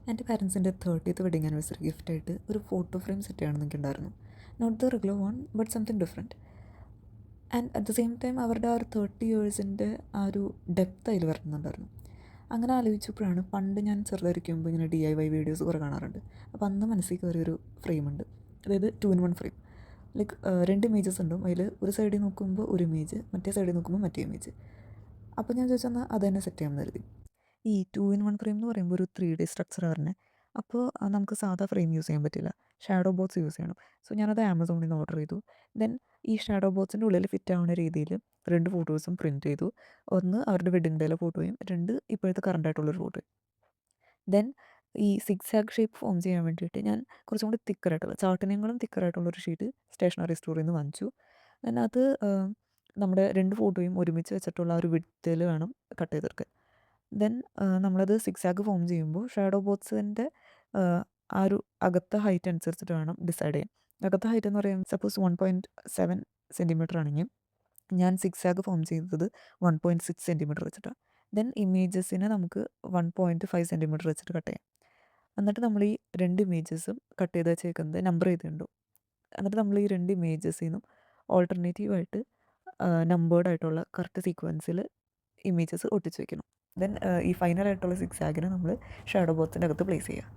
എൻ്റെ പാരൻസിൻ്റെ 30th wedding anniversary ഗിഫ്റ്റായിട്ട് ഒരു photo frame set ചെയ്യണമെന്ന് എനിക്കുണ്ടായിരുന്നു. Not the regular one but something different. And at the same time അവരുടെ ആ ഒരു 30 ഇയേഴ്സിൻ്റെ ആ ഒരു ഡെപ്ത് അതിൽ വരുന്നുണ്ടായിരുന്നു. അങ്ങനെ ആലോചിച്ചപ്പോഴാണ് പണ്ട് ഞാൻ ചെറുതായിരിക്കുമ്പോൾ ഇങ്ങനെ DIY വീഡിയോസ് കുറേ കാണാറുണ്ട്. അപ്പോൾ അന്ന് മനസ്സിൽ കയറിയൊരു ഫ്രെയിമുണ്ട്. അതായത് 2-in-1 ഫ്രെയിം. ലൈക്ക് 2 ഇമേജസ് ഉണ്ടാവും. അതിൽ ഒരു സൈഡിൽ നോക്കുമ്പോൾ ഒരു ഇമേജ്, മറ്റേ സൈഡിൽ നോക്കുമ്പോൾ മറ്റേ ഇമേജ്. അപ്പോൾ ഞാൻ ചോദിച്ചെന്നാൽ അത് തന്നെ സെറ്റ് ചെയ്യാമെന്ന് കരുതി. ഈ 2-in-1 ഫ്രെയിം എന്ന് പറയുമ്പോൾ ഒരു 3D സ്ട്രക്ചറാണ് വരുന്നത്. അപ്പോൾ നമുക്ക് സാധാ ഫ്രെയിം യൂസ് ചെയ്യാൻ പറ്റില്ല. ഷാഡോ ബോക്സ് യൂസ് ചെയ്യണം. സോ ഞാനത് ആമസോണിൽ നിന്ന് ഓർഡർ ചെയ്തു. ദെൻ ഈ ഷാഡോ ബോക്സിൻ്റെ ഉള്ളിൽ ഫിറ്റ് ആവുന്ന രീതിയിൽ 2 ഫോട്ടോസും പ്രിൻറ്റ് ചെയ്തു. ഒന്ന് അവരുടെ വെഡ്ഡിങ് ഡേയിലെ ഫോട്ടോയും 2 ഇപ്പോഴത്തെ കറണ്ട് ആയിട്ടുള്ളൊരു ഫോട്ടോയും. ദെൻ ഈ സിഗ്സാഗ് ഷേപ്പ് ഫോം ചെയ്യാൻ വേണ്ടിയിട്ട് ഞാൻ കുറച്ചും കൂടി തിക്കറായിട്ടുള്ള ചാർട്ടിനേക്കാളും തിക്കറായിട്ടുള്ളൊരു ഷീറ്റ് സ്റ്റേഷനറി സ്റ്റോറിൽ നിന്ന് വാങ്ങിച്ചു. ദെൻ അത് നമ്മുടെ 2 ഫോട്ടോയും ഒരുമിച്ച് വെച്ചിട്ടുള്ള ആ ഒരു വിഡ്ത്തിൽ വേണം കട്ട് ചെയ്തെടുക്കാൻ. ദെൻ നമ്മളത് സിഗ്സാഗ് ഫോം ചെയ്യുമ്പോൾ ഷാഡോ ബോക്സിൻ്റെ ആ ഒരു അകത്തെ ഹൈറ്റ് അനുസരിച്ചിട്ട് വേണം ഡിസൈഡ് ചെയ്യാൻ. അകത്തെ ഹൈറ്റ് എന്ന് പറയുമ്പോൾ സപ്പോസ് 1.7 സെൻറ്റിമീറ്റർ ആണെങ്കിൽ ഞാൻ സിഗ്സാഗ് ഫോം ചെയ്തത് 1.6 സെൻറ്റിമീറ്റർ വെച്ചിട്ടാണ്. ദെൻ ഇമേജസിനെ നമുക്ക് 1.5 സെൻറ്റിമീറ്റർ വെച്ചിട്ട് കട്ട് ചെയ്യാം. എന്നിട്ട് നമ്മൾ ഈ 2 ഇമേജസും കട്ട് ചെയ്ത് വെച്ചേക്കുന്നത് നമ്പർ ചെയ്തിട്ടുണ്ടോ. എന്നിട്ട് നമ്മൾ ഈ 2 ഇമേജസിൽ നിന്നും ഓൾട്ടർനേറ്റീവായിട്ട് നമ്പേർഡ് ആയിട്ടുള്ള കറക്റ്റ് സീക്വൻസിൽ ഇമേജസ് ഒട്ടിച്ച് വെക്കണം. ദെൻ ഈ ഫൈനലായിട്ടുള്ള സിക്സാഗിനെ നമ്മൾ ഷാഡോ ബോക്സിൻ്റെ അകത്ത് പ്ലേസ് ചെയ്യുക.